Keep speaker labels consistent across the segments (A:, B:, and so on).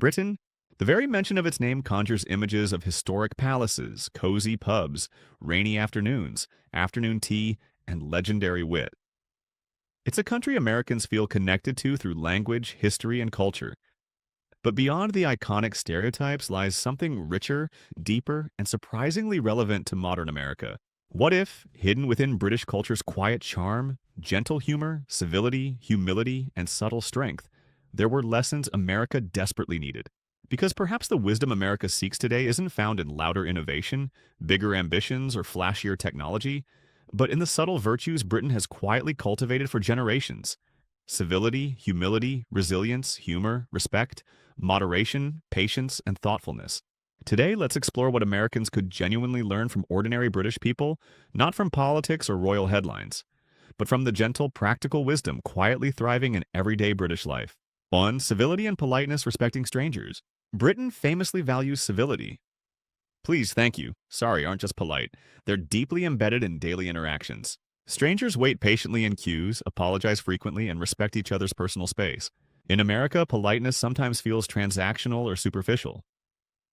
A: Britain, the very mention of its name conjures images of historic palaces, cozy pubs, rainy afternoons, afternoon tea, and legendary wit. It's a country Americans feel connected to through language, history, and culture. But beyond the iconic stereotypes lies something richer, deeper, and surprisingly relevant to modern America. What if, hidden within British culture's quiet charm, gentle humor, civility, humility, and subtle strength, there were lessons America desperately needed? Because perhaps the wisdom America seeks today isn't found in louder innovation, bigger ambitions, or flashier technology, but in the subtle virtues Britain has quietly cultivated for generations. Civility, humility, resilience, humor, respect, moderation, patience, and thoughtfulness. Today, let's explore what Americans could genuinely learn from ordinary British people, not from politics or royal headlines, but from the gentle, practical wisdom quietly thriving in everyday British life. 1. Civility and politeness respecting strangers. Britain famously values civility. Please, thank you, sorry aren't just polite. They're deeply embedded in daily interactions. Strangers wait patiently in queues, apologize frequently, and respect each other's personal space. In America, politeness sometimes feels transactional or superficial.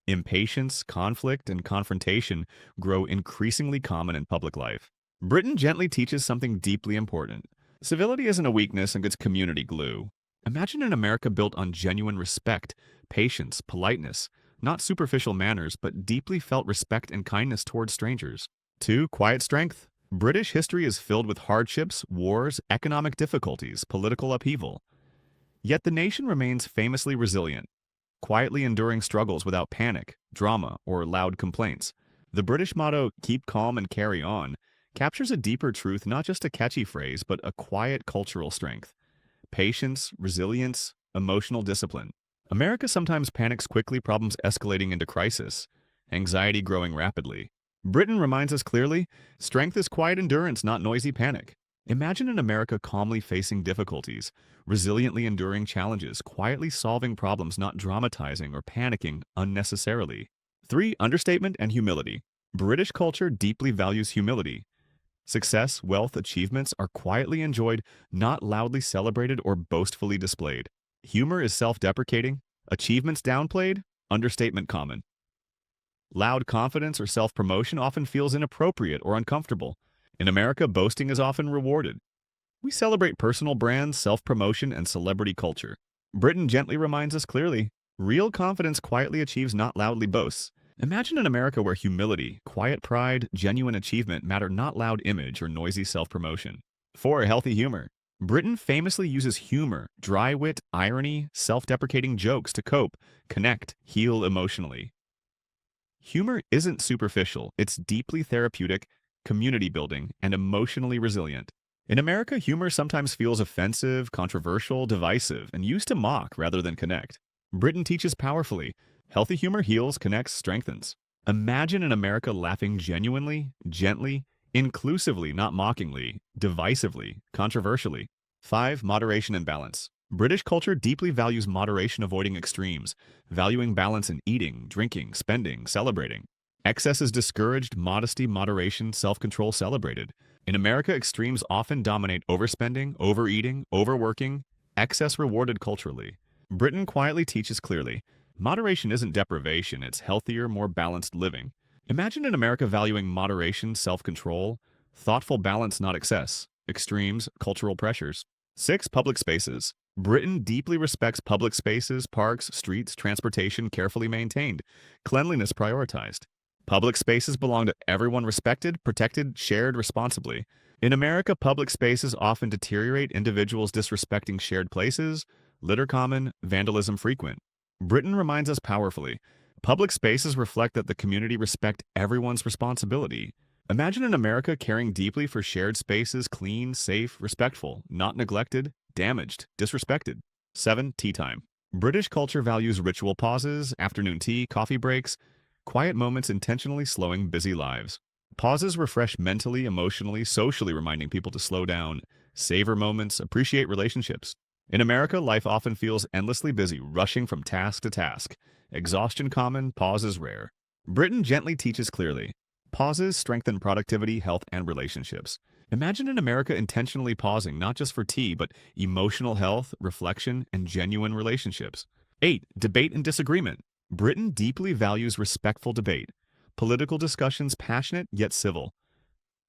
A: Impatience, conflict, and confrontation grow increasingly common in public life. Britain gently teaches something deeply important. Civility isn't a weakness and it's community glue. Imagine an America built on genuine respect, patience, politeness, not superficial manners, but deeply felt respect and kindness towards strangers. 2. Quiet strength. British history is filled with hardships, wars, economic difficulties, political upheaval. Yet the nation remains famously resilient, quietly enduring struggles without panic, drama, or loud complaints. The British motto, "keep calm and carry on," captures a deeper truth, not just a catchy phrase, but a quiet cultural strength. Patience, resilience, emotional discipline. America sometimes panics quickly, problems escalating into crisis, anxiety growing rapidly. Britain reminds us clearly, strength is quiet endurance, not noisy panic. Imagine an America calmly facing difficulties, resiliently enduring challenges, quietly solving problems, not dramatizing or panicking unnecessarily. 3. Understatement and humility. British culture deeply values humility. Success, wealth, achievements are quietly enjoyed, not loudly celebrated or boastfully displayed. Humor is self-deprecating, achievements downplayed, understatement common. Loud confidence or self-promotion often feels inappropriate or uncomfortable. In America, boasting is often rewarded. We celebrate personal brands, self-promotion, and celebrity culture. Britain gently reminds us clearly, real confidence quietly achieves, not loudly boasts. Imagine an America where humility, quiet pride, genuine achievement matter, not loud image or noisy self-promotion. 4. Healthy humor. Britain famously uses humor, dry wit, irony, self-deprecating jokes to cope, connect, heal emotionally. Humor isn't superficial, it's deeply therapeutic, community building, and emotionally resilient. In America, humor sometimes feels offensive, controversial, divisive, and used to mock rather than connect. Britain teaches powerfully. Healthy humor heals, connects, strengthens. Imagine an America laughing genuinely, gently, inclusively, not mockingly, divisively, controversially. 5. Moderation and balance. British culture deeply values moderation, avoiding extremes, valuing balance in eating, drinking, spending, celebrating. Excess is discouraged, modesty, moderation, self-control celebrated. In America, extremes often dominate: overspending, overeating, overworking, excess rewarded culturally. Britain quietly teaches clearly, moderation isn't deprivation, it's healthier, more balanced living. Imagine an America valuing moderation, self-control, thoughtful balance, not excess, extremes, cultural pressures. 6. Public spaces. Britain deeply respects public spaces, parks, streets, transportation carefully maintained, cleanliness prioritized. Public spaces belong to everyone, respected, protected, shared responsibly. In America, public spaces often deteriorate, individuals disrespecting shared places, litter common, vandalism frequent. Britain reminds us powerfully, public spaces reflect that the community respect everyone's responsibility. Imagine an America caring deeply for shared spaces, clean, safe, respectful, not neglected, damaged, disrespected. 7. Tea time. British culture values ritual pauses, afternoon tea, coffee breaks, quiet moments intentionally slowing busy lives. Pauses refresh mentally, emotionally, socially, reminding people to slow down, savor moments, appreciate relationships. In America, life often feels endlessly busy, rushing from task to task. Exhaustion common, pauses rare. Britain gently teaches clearly. Pauses strengthen productivity, health, and relationships. Imagine in America intentionally pausing, not just for tea, but emotional health, reflection, and genuine relationships. 8. Debate and disagreement. Britain deeply values respectful debate. Political discussions passionate yet civil.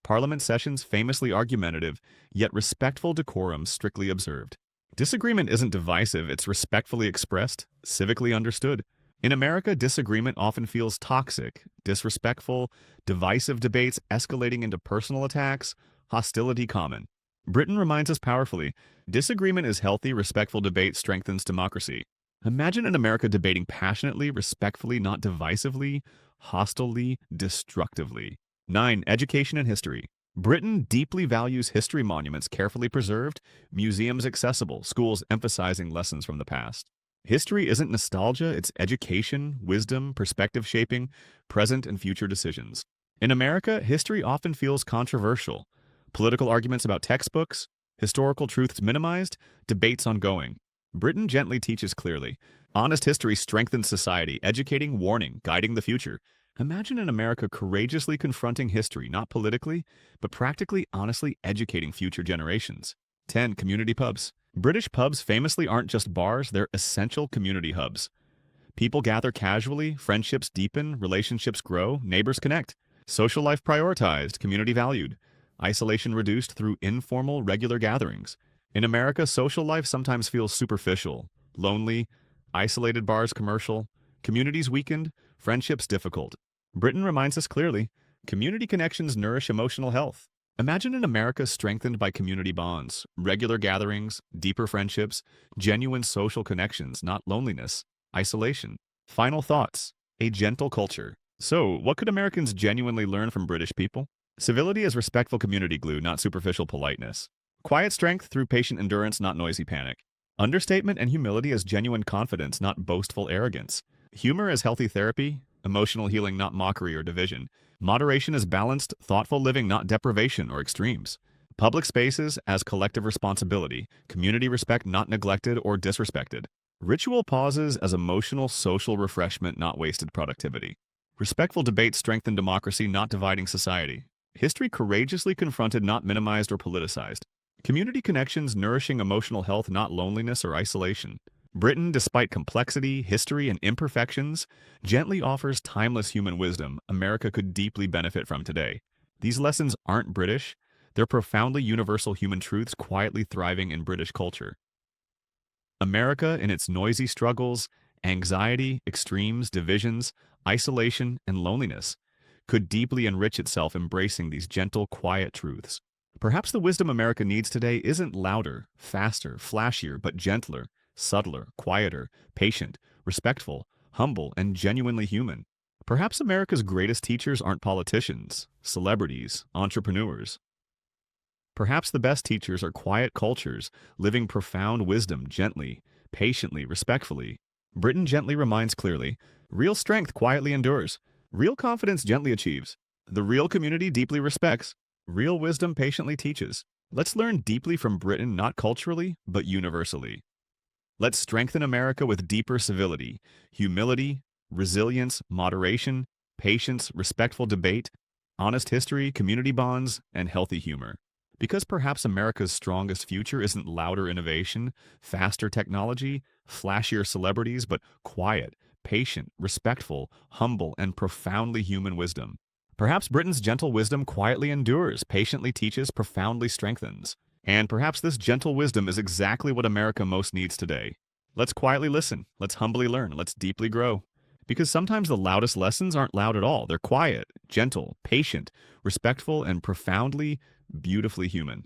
A: Parliament sessions famously argumentative, yet respectful decorum strictly observed. Disagreement isn't divisive, it's respectfully expressed, civically understood. In America, disagreement often feels toxic, disrespectful, divisive debates escalating into personal attacks, hostility common. Britain reminds us powerfully, disagreement is healthy, respectful debate strengthens democracy. Imagine in America debating passionately, respectfully, not divisively, hostilely, destructively. 9. Education and history. Britain deeply values history monuments carefully preserved, museums accessible, schools emphasizing lessons from the past. History isn't nostalgia, it's education, wisdom, perspective shaping, present and future decisions. In America, history often feels controversial. Political arguments about textbooks, historical truths minimized, debates ongoing. Britain gently teaches clearly. Honest history strengthens society, educating, warning, guiding the future. Imagine in America courageously confronting history, not politically, but practically, honestly educating future generations. 10. Community pubs. British pubs famously aren't just bars, they're essential community hubs. People gather casually, friendships deepen, relationships grow, neighbors connect. Social life prioritized, community valued. Isolation reduced through informal, regular gatherings. In America, social life sometimes feels superficial, lonely, isolated bars commercial, communities weakened, friendships difficult. Britain reminds us clearly, community connections nourish emotional health. Imagine an America strengthened by community bonds, regular gatherings, deeper friendships, genuine social connections, not loneliness, isolation. Final thoughts. A gentle culture. So, what could Americans genuinely learn from British people? Civility is respectful community glue, not superficial politeness. Quiet strength through patient endurance, not noisy panic. Understatement and humility as genuine confidence, not boastful arrogance. Humor as healthy therapy, emotional healing, not mockery or division. Moderation as balanced, thoughtful living, not deprivation or extremes. Public spaces as collective responsibility, community respect, not neglected or disrespected. Ritual pauses as emotional, social refreshment, not wasted productivity. Respectful debate strengthen democracy, not dividing society. History courageously confronted, not minimized or politicized. Community connections nourishing emotional health, not loneliness or isolation. Britain, despite complexity, history, and imperfections, gently offers timeless human wisdom America could deeply benefit from today. These lessons aren't British, they're profoundly universal human truths quietly thriving in British culture. America, in its noisy struggles, anxiety, extremes, divisions, isolation, and loneliness, could deeply enrich itself embracing these gentle, quiet truths. Perhaps the wisdom America needs today isn't louder, faster, flashier, but gentler, subtler, quieter, patient, respectful, humble, and genuinely human. Perhaps America's greatest teachers aren't politicians, celebrities, entrepreneurs. Perhaps the best teachers are quiet cultures, living profound wisdom gently, patiently, respectfully. Britain gently reminds clearly, real strength quietly endures, real confidence gently achieves, the real community deeply respects, real wisdom patiently teaches. Let's learn deeply from Britain, not culturally, but universally. Let's strengthen America with deeper civility, humility, resilience, moderation, patience, respectful debate, honest history, community bonds, and healthy humor. Because perhaps America's strongest future isn't louder innovation, faster technology, flashier celebrities, but quiet, patient, respectful, humble, and profoundly human wisdom. Perhaps Britain's gentle wisdom quietly endures, patiently teaches, profoundly strengthens. And perhaps this gentle wisdom is exactly what America most needs today. Let's quietly listen, let's humbly learn, let's deeply grow. Because sometimes the loudest lessons aren't loud at all. They're quiet, gentle, patient, respectful, and profoundly, beautifully human.